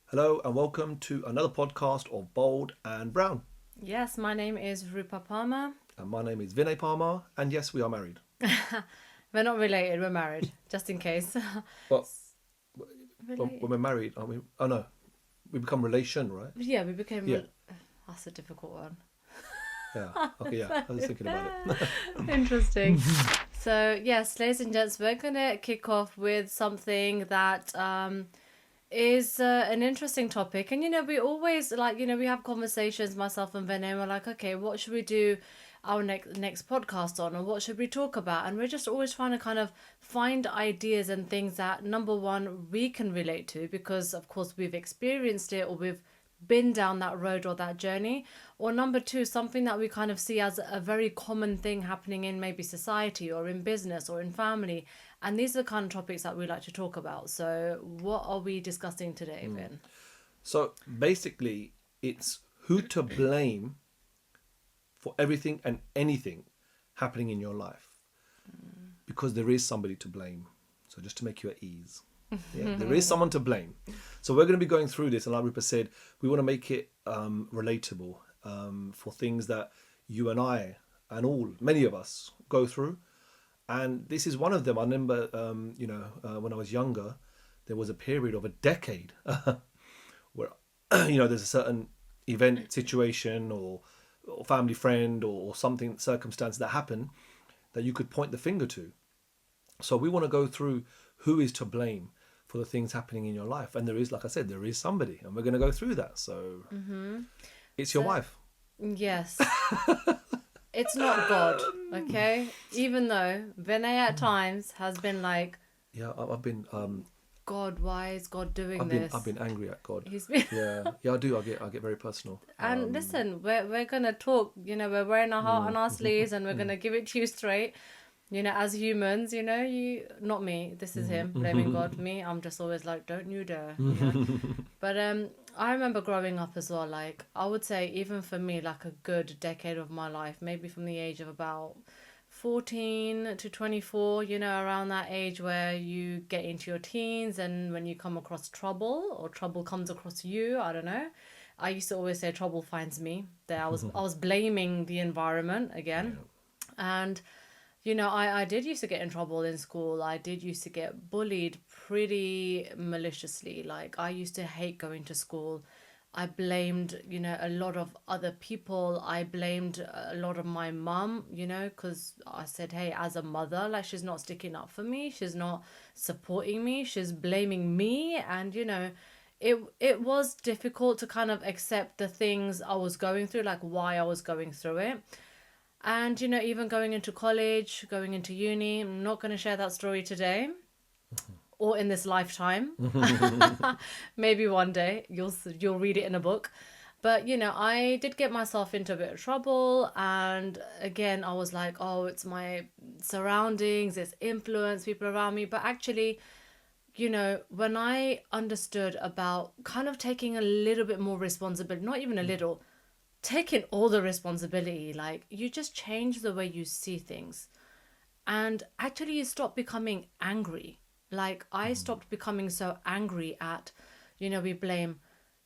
Hello and welcome to another podcast of Bold and Brown. Yes, my name is Rupa Palmer. And my name is Vinay Palmer, and yes, we are married. We're not related, we're married, just in case. But when Related? we're married, aren't we? Oh no, we become relation, right? Yeah, we became. Yeah, That's a difficult one. yeah. Okay, yeah. I was thinking about it. Interesting. So, yes, ladies and gents, we're going to kick off with something that is an interesting topic. And, we always, we have conversations, myself and Vinay, and we're like, okay, what should we do our next podcast on, or what should we talk about? And we're just always trying to kind of find ideas and things that, number one, we can relate to because, of course, we've experienced it or we've been down that road or that journey, or number two, something that we kind of see as a very common thing happening in maybe society or in business or in family. And these are the kind of topics that we like to talk about. So what are we discussing today, Vin? So basically, it's who to blame for everything and anything happening in your life, because there is somebody to blame. So just to make you at ease. Yeah, there is someone to blame. So we're going to be going through this, and like Rupa said, we want to make it relatable for things that you and I and many of us go through. And this is one of them. I remember, when I was younger, there was a period of a decade where, there's a certain event, situation, or family friend, or something, circumstance that happened that you could point the finger to. So we want to go through who is to blame for the things happening in your life. And there is, like I said, there is somebody, and we're going to go through that. So it's your So, wife. yes, it's not God, okay? Even though Vinay at times has been like, Yeah, I've been, God, why is God doing this? I've been angry at God. He's been. Yeah, yeah, I do. I get very personal. And listen, we're gonna talk. We're wearing our heart on our sleeves, and we're gonna give it to you straight. As humans, you not me. This is him blaming God. Me, I'm just always like, don't you dare. But I remember growing up as well. Like I would say, even for me, like a good decade of my life, maybe from the age of about 14 to 24, around that age where you get into your teens and when you come across trouble or trouble comes across you, I don't know. I used to always say trouble finds me. There I was blaming the environment again. And I did used to get in trouble in school. I did used to get bullied pretty maliciously. Like I used to hate going to school. I blamed, a lot of other people. I blamed a lot of my mum, because I said, hey, as a mother, like she's not sticking up for me. She's not supporting me. She's blaming me. And, it was difficult to kind of accept the things I was going through, like why I was going through it. And, even going into college, going into uni, I'm not going to share that story today or in this lifetime. Maybe one day you'll read it in a book. But I did get myself into a bit of trouble, and again I was like, oh, it's my surroundings, it's influence, people around me. But actually, when I understood about kind of taking a little bit more responsibility, not even a little, taking all the responsibility, like you just change the way you see things. And actually you stop becoming angry. Like I stopped becoming so angry at, we blame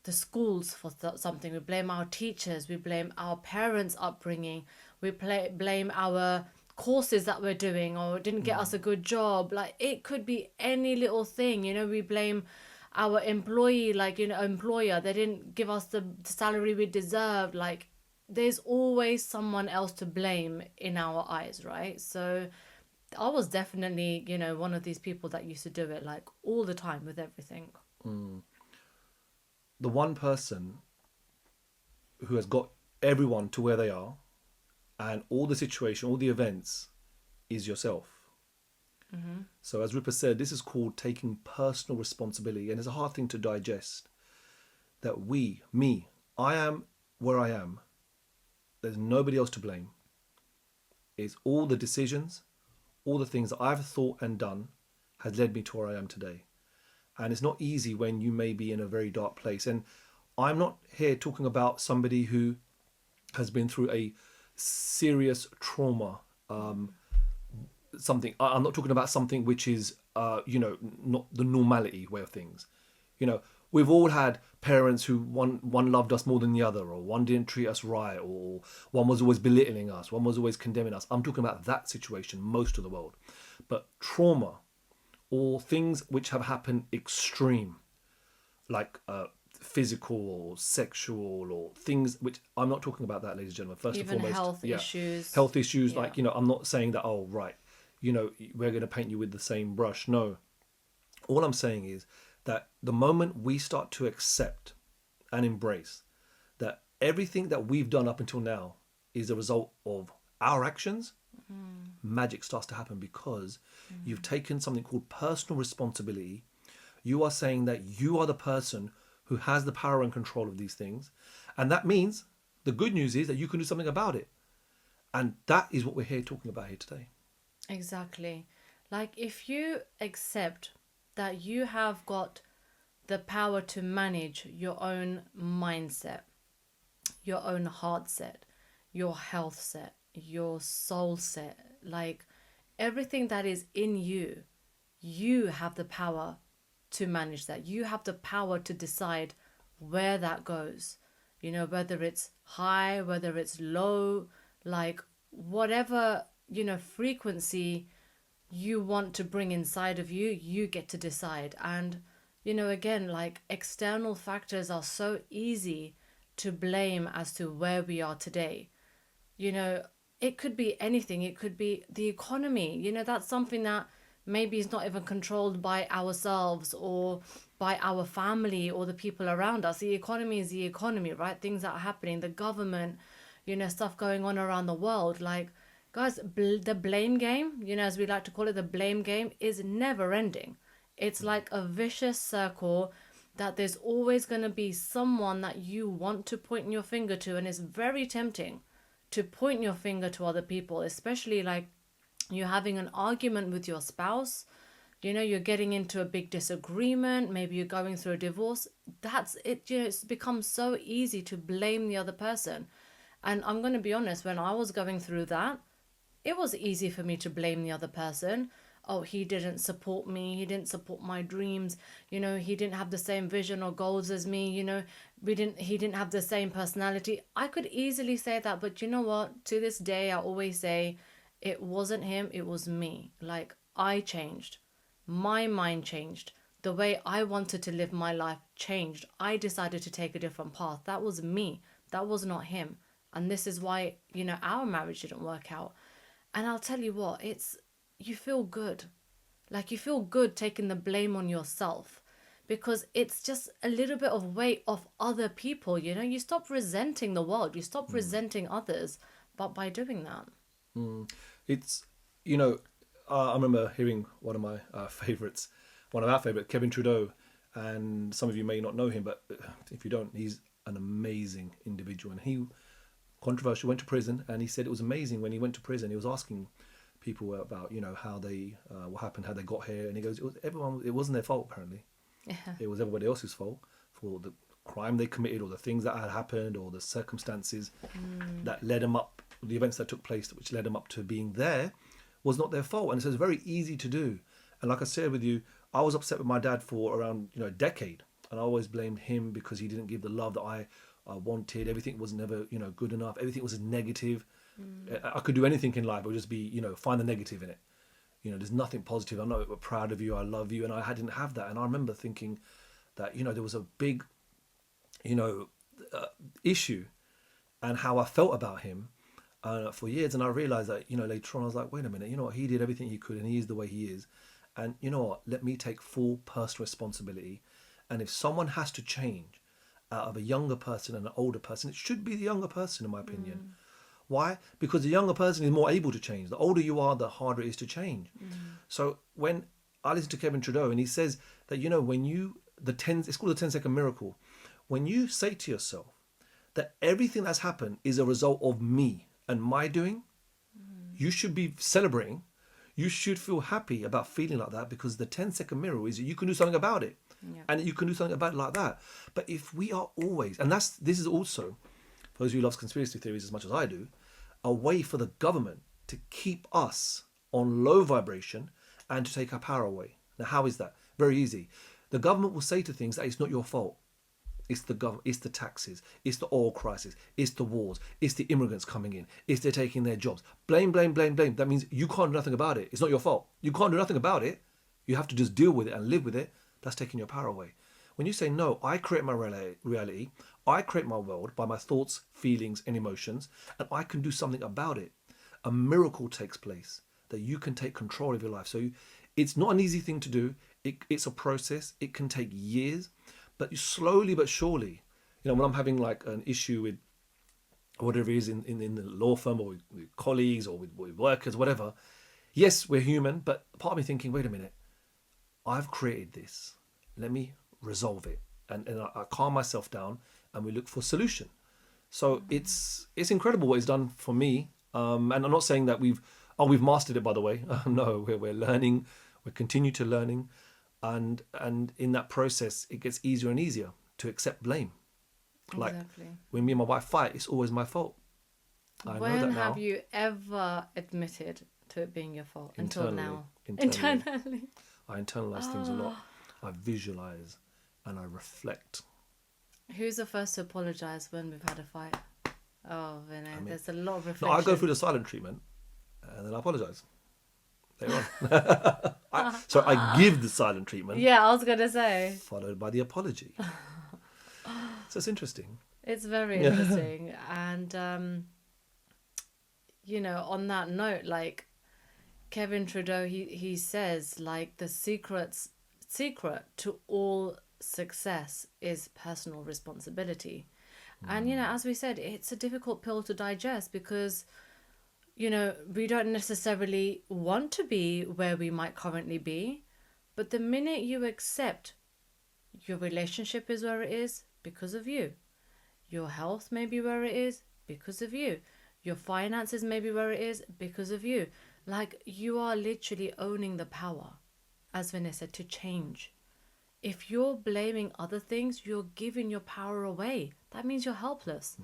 the schools for something, we blame our teachers, we blame our parents' upbringing, blame our courses that we're doing or didn't get us a good job. Like it could be any little thing, we blame our employee, like, employer, they didn't give us the salary we deserved. Like there's always someone else to blame in our eyes, right? So I was definitely, one of these people that used to do it like all the time with everything. The one person who has got everyone to where they are, and all the situation, all the events, is yourself. So as Rupa said, this is called taking personal responsibility, and it's a hard thing to digest. That I am where I am. There's nobody else to blame. It's all the decisions, all the things that I've thought and done has led me to where I am today. And it's not easy when you may be in a very dark place. And I'm not here talking about somebody who has been through a serious trauma, something. I'm not talking about something which is, not the normality way of things. You know, We've all had parents who one loved us more than the other, or one didn't treat us right, or one was always belittling us, one was always condemning us. I'm talking about that situation most of the world. But trauma, or things which have happened extreme, like physical or sexual, or things which, I'm not talking about that, ladies and gentlemen. First Even and foremost, health issues. health issues. Yeah. Like, I'm not saying that, oh right, we're going to paint you with the same brush. No, all I'm saying is that the moment we start to accept and embrace that everything that we've done up until now is a result of our actions, magic starts to happen, because you've taken something called personal responsibility. You are saying that you are the person who has the power and control of these things. And that means the good news is that you can do something about it. And that is what we're here talking about here today. Exactly. Like, if you accept that you have got the power to manage your own mindset, your own heart set, your health set, your soul set, like everything that is in you, you have the power to manage that. You have the power to decide where that goes. Whether it's high, whether it's low, like whatever, frequency you want to bring inside of you, you get to decide. And, again, like external factors are so easy to blame as to where we are today. It could be anything. It could be the economy. That's something that maybe is not even controlled by ourselves or by our family or the people around us. The economy is the economy, right? Things that are happening, the government, stuff going on around the world. Like, guys, the blame game, as we like to call it, the blame game is never ending. It's like a vicious circle that there's always going to be someone that you want to point your finger to. And it's very tempting to point your finger to other people, especially like you're having an argument with your spouse, you're getting into a big disagreement, maybe you're going through a divorce. That's it. It's become so easy to blame the other person. And I'm going to be honest, when I was going through that, it was easy for me to blame the other person. Oh, he didn't support me. He didn't support my dreams. He didn't have the same vision or goals as me. He didn't have the same personality. I could easily say that, but you know what? To this day, I always say it wasn't him. It was me. Like, I changed. My mind changed. The way I wanted to live my life changed. I decided to take a different path. That was me. That was not him. And this is why, our marriage didn't work out. And I'll tell you what, you feel good. Like, you feel good taking the blame on yourself, because it's just a little bit of weight off other people. You stop resenting the world. You stop resenting others, but by doing that. It's, I remember hearing one of our favourites, Kevin Trudeau, and some of you may not know him, but if you don't, he's an amazing individual. And he, controversial, went to prison, and he said it was amazing when he went to prison. He was asking people about, how they, what happened, how they got here, and he goes, it wasn't their fault apparently. Yeah. It was everybody else's fault for the crime they committed, or the things that had happened, or the circumstances that led them up, the events that took place which led them up to being there, was not their fault. And so it's very easy to do. And like I said with you, I was upset with my dad for around a decade, and I always blamed him because he didn't give the love that I wanted. Everything was never good enough. Everything was negative. I could do anything in life, it would just be find the negative in it. There's nothing positive. I'm not proud of you, I love you, and I didn't have that. And I remember thinking that there was a big issue and how I felt about him for years. And I realized that later on I was like, wait a minute, what, he did everything he could, and he is the way he is. And you know what, let me take full personal responsibility. And if someone has to change out of a younger person and an older person, it should be the younger person, in my opinion. Why? Because the younger person is more able to change. The older you are, the harder it is to change. So when I listen to Kevin Trudeau, and he says that when it's called the 10-second miracle. When you say to yourself that everything that's happened is a result of me and my doing, you should be celebrating. You should feel happy about feeling like that, because the 10-second miracle is that you can do something about it. Yeah. And you can do something about it like that. But if we are always, and this is also, for those who love conspiracy theories as much as I do, a way for the government to keep us on low vibration and to take our power away. Now, how is that? Very easy. The government will say to things that it's not your fault. It's the government, it's the taxes, it's the oil crisis, it's the wars, it's the immigrants coming in, it's they're taking their jobs. Blame, blame, blame, blame. That means you can't do nothing about it. It's not your fault. You can't do nothing about it. You have to just deal with it and live with it. That's taking your power away. When you say, no, I create my reality, I create my world by my thoughts, feelings, and emotions, and I can do something about it. A miracle takes place that you can take control of your life. So it's not an easy thing to do. It's a process. It can take years. But slowly but surely, when I'm having like an issue with whatever it is in the law firm or with colleagues or with workers, whatever, yes, we're human, but part of me thinking, wait a minute, I've created this. Let me resolve it. And I calm myself down and we look for a solution. So it's incredible what it's done for me. And I'm not saying that we've mastered it, by the way. No, we're learning. We continue to learning. And in that process, it gets easier and easier to accept blame. Like when me and my wife fight, it's always my fault. I know that now. When have you ever admitted to it being your fault? Until now. Internally. I internalize things a lot. I visualize and I reflect. Who's the first to apologize when we've had a fight? Oh, Vinay, there's a lot of reflection. No, I go through the silent treatment and then I apologize. Later on. So I give the silent treatment. Yeah, I was going to say. Followed by the apology. So it's interesting. It's very interesting. And, on that note, like Kevin Trudeau, he says, like, the secret to all success is personal responsibility. And, as we said, it's a difficult pill to digest because we don't necessarily want to be where we might currently be. But the minute you accept your relationship is where it is because of you, your health may be where it is because of you, your finances may be where it is because of you. Like, you are literally owning the power, as Vinay said, to change. If you're blaming other things, you're giving your power away. That means you're helpless.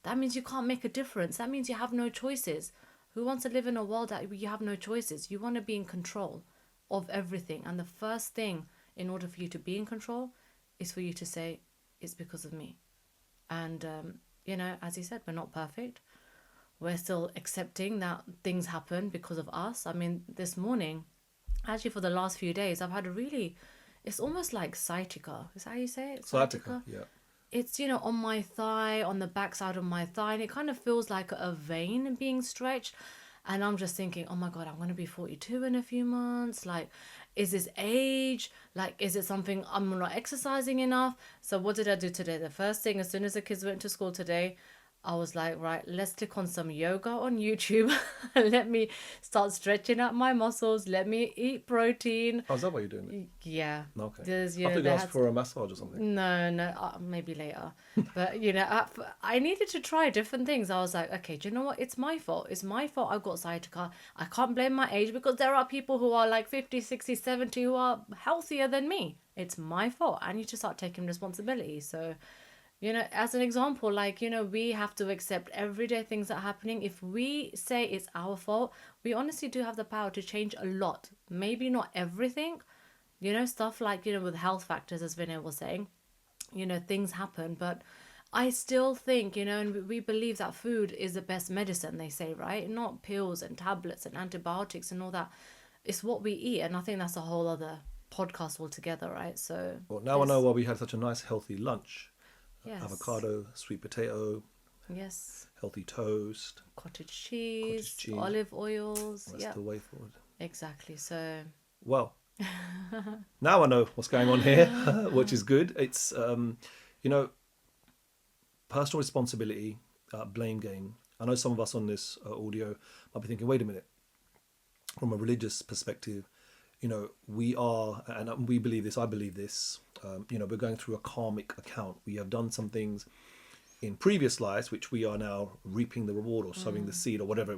That means you can't make a difference. That means you have no choices. Who wants to live in a world that you have no choices? You want to be in control of everything. And the first thing, in order for you to be in control, is for you to say, it's because of me. And, as he said, we're not perfect. We're still accepting that things happen because of us. I mean, this morning, actually for the last few days, I've had it's almost like sciatica. Is that how you say it? Sciatica, yeah. It's, on my thigh, on the backside of my thigh, and it kind of feels like a vein being stretched. And I'm just thinking, oh my God, I'm going to be 42 in a few months. Like, is this age? Like, is it something I'm not exercising enough? So what did I do today? The first thing, as soon as the kids went to school today, I was like, right, let's click on some yoga on YouTube. Let me start stretching out my muscles. Let me eat protein. Oh, is that what you're doing? Yeah. Okay. I thought you asked for a massage or something. No, maybe later. But, I needed to try different things. I was like, okay, do you know what? It's my fault. It's my fault I've got sciatica. I can't blame my age because there are people who are like 50, 60, 70 who are healthier than me. It's my fault. I need to start taking responsibility. So... as an example, like, we have to accept everyday things that are happening. If we say it's our fault, we honestly do have the power to change a lot. Maybe not everything, stuff like, with health factors, as Vinay was saying, things happen. But I still think, and we believe that food is the best medicine, they say, right? Not pills and tablets and antibiotics and all that. It's what we eat. And I think that's a whole other podcast altogether, right? So. Well, now I know why we had such a nice, healthy lunch. Yes. Avocado, sweet potato, yes, healthy toast, cottage cheese, olive oils. That's the way forward. Exactly. So, well, now I know what's going on here, which is good. It's personal responsibility, blame game. I know some of us on this audio might be thinking, wait a minute, from a religious perspective, we are, and we believe this, I believe this, we're going through a karmic account. We have done some things in previous lives, which we are now reaping the reward or sowing the seed or whatever,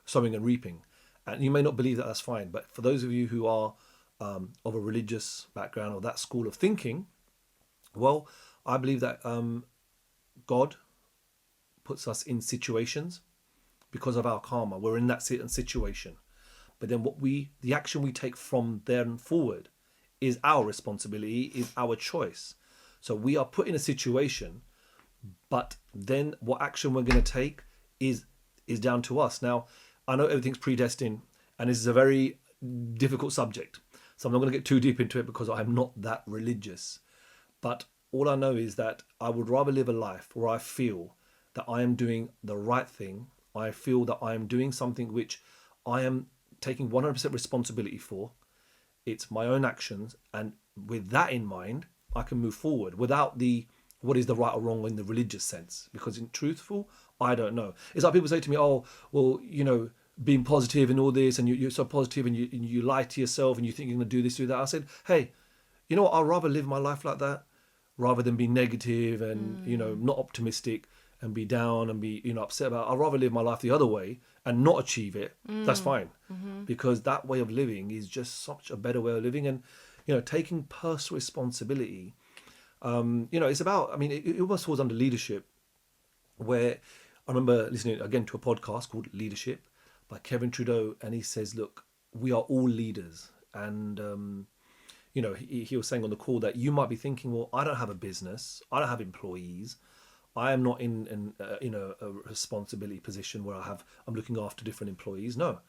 sowing and reaping. And you may not believe that, that's fine. But for those of you who are of a religious background or that school of thinking, well, I believe that God puts us in situations because of our karma. We're in that situation. But then the action we take from there and forward is our responsibility, is our choice. So we are put in a situation, but then what action we're going to take is down to us. Now, I know everything's predestined, and this is a very difficult subject, so I'm not going to get too deep into it because I'm not that religious. But all I know is that I would rather live a life where I feel that I am doing the right thing. I feel that I am doing something which I am taking 100% responsibility for. It's my own actions, and with that in mind, I can move forward without the what is the right or wrong in the religious sense. Because in truthful, I don't know. It's like people say to me, "Oh, well, being positive and all this, and you're so positive, and you lie to yourself, and you think you're going to do this, do that." I said, "Hey, you know what? I'd rather live my life like that, rather than be negative and not optimistic and be down and be upset about it. I'd rather live my life the other way and not achieve it. That's fine, because that way of living is just such a better way of living. And taking personal responsibility. It's about. I mean, it almost falls under leadership. Where I remember listening again to a podcast called Leadership by Kevin Trudeau, and he says, "Look, we are all leaders." And he was saying on the call that you might be thinking, well, I don't have a business, I don't have employees, I am not in a responsibility position where I'm looking after different employees. No,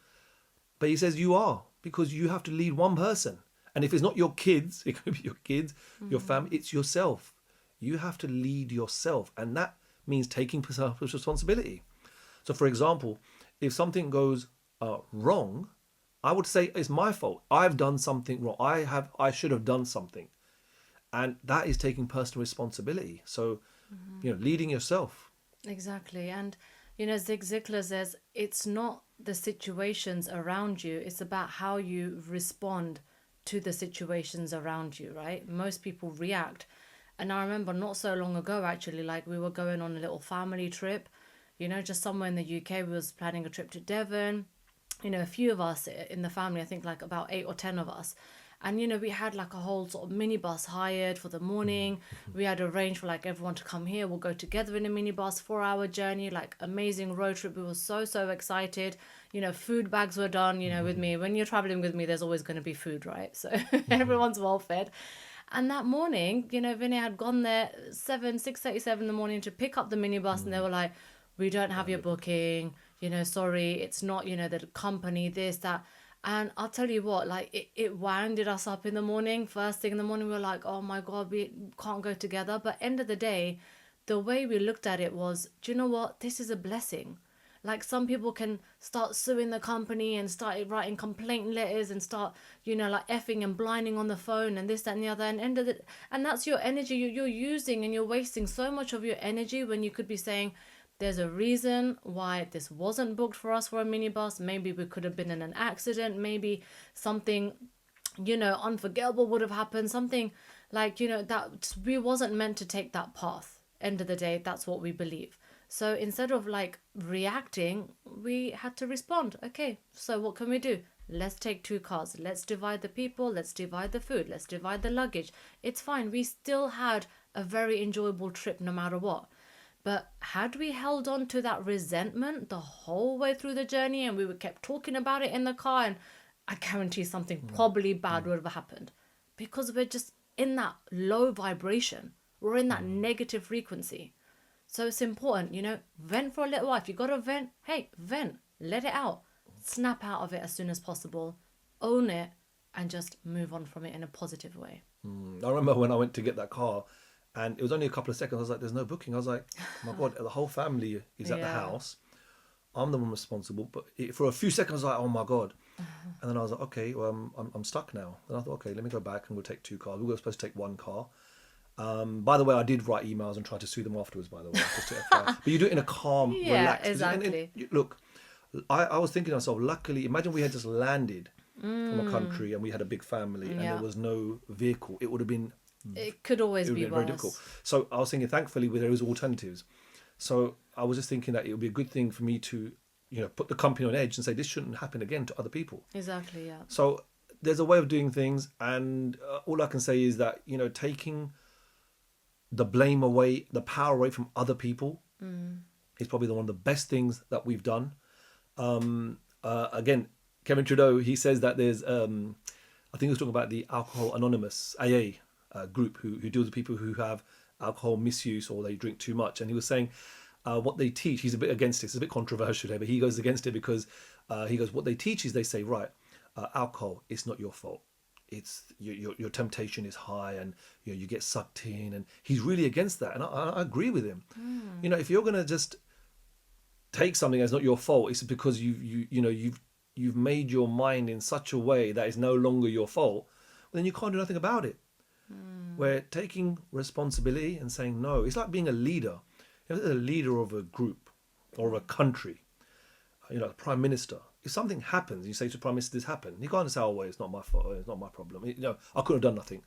but he says you are, because you have to lead one person, and if it's not your kids, it could be your kids, your family, it's yourself. You have to lead yourself, and that means taking personal responsibility. So, for example, if something goes wrong, I would say it's my fault. I've done something wrong. I should have done something. And that is taking personal responsibility. So, leading yourself. Exactly. And, Zig Ziglar says, it's not the situations around you. It's about how you respond to the situations around you, right? Most people react. And I remember not so long ago, actually, like we were going on a little family trip, just somewhere in the UK. We was planning a trip to Devon. A few of us in the family, I think like about 8 or 10 of us. And, we had like a whole sort of minibus hired for the morning. We had arranged for like everyone to come here. We'll go together in a minibus, 4-hour journey, like amazing road trip. We were so, so excited. Food bags were done, with me. When you're traveling with me, there's always going to be food, right? So everyone's well fed. And that morning, Vinay had gone there 6:37 in the morning to pick up the minibus. And they were like, we don't have your booking. Sorry, it's not, the company, this, that. And I'll tell you what, like it winded us up in the morning. First thing in the morning, we were like, oh my God, we can't go together. But end of the day, the way we looked at it was, do you know what? This is a blessing. Like some people can start suing the company and start writing complaint letters and start, like effing and blinding on the phone and this, that, and the other. And that's your energy you're using, and you're wasting so much of your energy when you could be saying, there's a reason why this wasn't booked for us for a minibus. Maybe we could have been in an accident. Maybe something, unforgettable would have happened. Something like, that we wasn't meant to take that path. End of the day, that's what we believe. So instead of like reacting, we had to respond. Okay, so what can we do? Let's take 2 cars. Let's divide the people. Let's divide the food. Let's divide the luggage. It's fine. We still had a very enjoyable trip no matter what. But had we held on to that resentment the whole way through the journey, and we were kept talking about it in the car, and I guarantee something probably bad would have happened, because we're just in that low vibration. We're in that negative frequency. So it's important, vent for a little while. If you got to vent, hey, vent, let it out, snap out of it as soon as possible, own it, and just move on from it in a positive way. I remember when I went to get that car, and it was only a couple of seconds. I was like, there's no booking. I was like, oh my God, the whole family is at the house. I'm the one responsible. But for a few seconds, I was like, oh my God. And then I was like, okay, well, I'm stuck now. And I thought, okay, let me go back and we'll take 2 cars. We were supposed to take 1 car. By the way, I did write emails and try to sue them afterwards, by the way. Just to but you do it in a calm, relaxed. Exactly. And look, I was thinking to myself, luckily, imagine we had just landed from a country and we had a big family and there was no vehicle. It would have been... It could always be worse. Very difficult. So I was thinking, thankfully, there is alternatives. So I was just thinking that it would be a good thing for me to, put the company on edge and say this shouldn't happen again to other people. Exactly, yeah. So there's a way of doing things, and all I can say is that, taking the blame away, the power away from other people is probably one of the best things that we've done. Again, Kevin Trudeau, he says that there's I think he was talking about the Alcohol Anonymous AA group who deals with people who have alcohol misuse or they drink too much. And he was saying what they teach, he's a bit against it, it's a bit controversial there, but he goes against it because he goes, what they teach is they say, right, alcohol, it's not your fault. It's your temptation is high and you get sucked in, and he's really against that. And I agree with him. If you're going to just take something that's not your fault, it's because you've made your mind in such a way that is no longer your fault, then you can't do nothing about it. Where taking responsibility and saying no, it's like being a leader. If you're a leader of a group or of a country, a prime minister, if something happens, you say to the prime minister, this happened, you can't say, oh, well, it's not my fault, it's not my problem. I could have done nothing.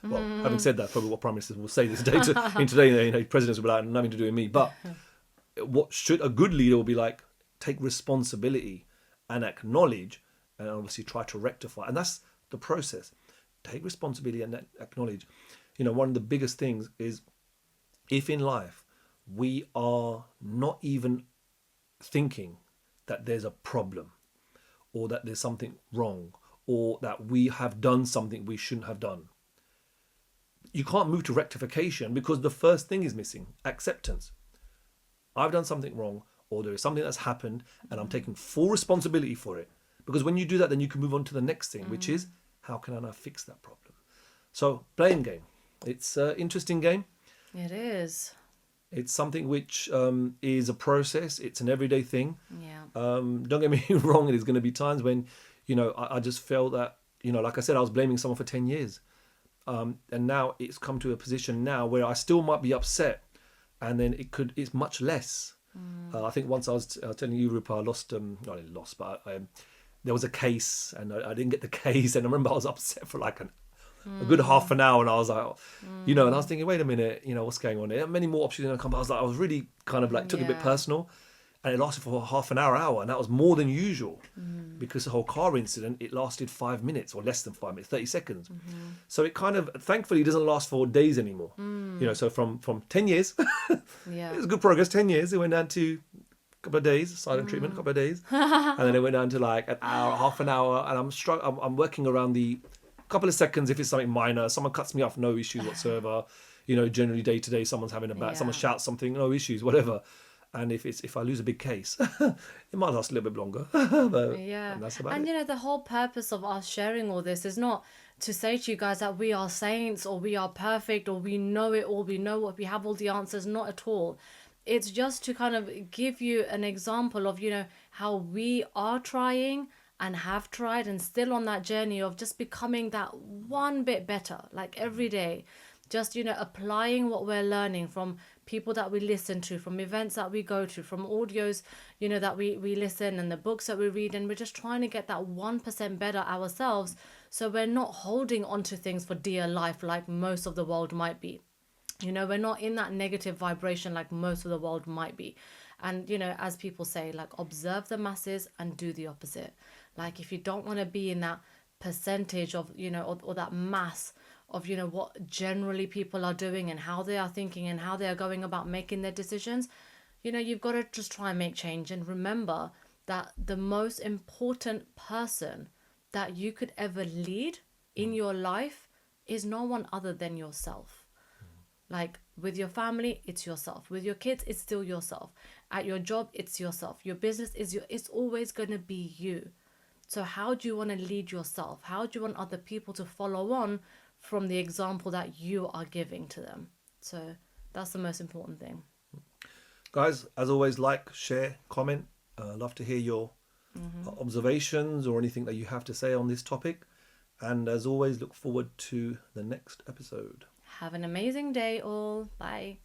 Well, having said that, probably what prime ministers will say this day in today, presidents will be like, nothing to do with me. But what should a good leader will be like, take responsibility and acknowledge and obviously try to rectify. And that's the process. Take responsibility and acknowledge. One of the biggest things is if in life we are not even thinking that there's a problem or that there's something wrong or that we have done something we shouldn't have done, you can't move to rectification because the first thing is missing, acceptance. I've done something wrong, or there is something that's happened and I'm taking full responsibility for it. Because when you do that, then you can move on to the next thing, which is, how can I now fix that problem? So, blame game. It's an interesting game. It is. It's something which is a process. It's an everyday thing. Yeah. Don't get me wrong. There's going to be times when, I just felt that, like I said, I was blaming someone for 10 years. And now it's come to a position now where I still might be upset. And then it's much less. I think once I was telling you, Rupa, I lost, not really lost, but there was a case and I didn't get the case. And I remember I was upset for like a good half an hour, and I was like, and I was thinking, wait a minute, what's going on there? Many more options to come. I was really kind of like took it a bit personal, and it lasted for half an hour, and that was more than usual because the whole car incident, it lasted 5 minutes or less than 5 minutes, 30 seconds. So it kind of, thankfully, doesn't last for days anymore. So from 10 years, it was good progress. 10 years, it went down to a couple of days, silent treatment, a couple of days, and then it went down to like an hour, half an hour, and I'm working around the couple of seconds if it's something minor. Someone cuts me off, no issues whatsoever. Generally day to day, someone's having a someone shouts something, no issues, whatever. And if I lose a big case, it might last a little bit longer. And that's about it. The whole purpose of us sharing all this is not to say to you guys that we are saints or we are perfect or we know it all, we know what, we have all the answers. Not at all. It's just to kind of give you an example of how we are trying and have tried and still on that journey of just becoming that one bit better, like every day. Just, applying what we're learning from people that we listen to, from events that we go to, from audios, that we listen, and the books that we read. And we're just trying to get that 1% better ourselves. So we're not holding on to things for dear life like most of the world might be. We're not in that negative vibration like most of the world might be. And, as people say, like, observe the masses and do the opposite. Like, if you don't want to be in that percentage of, or that mass of, what generally people are doing and how they are thinking and how they are going about making their decisions, you've got to just try and make change. And remember that the most important person that you could ever lead in your life is no one other than yourself. Like, with your family, it's yourself. With your kids, it's still yourself. At your job, it's yourself. Your business it's always going to be you. So how do you want to lead yourself? How do you want other people to follow on from the example that you are giving to them? So that's the most important thing. Guys, as always, like, share, comment. Love to hear your observations or anything that you have to say on this topic. And as always, look forward to the next episode. Have an amazing day all. Bye.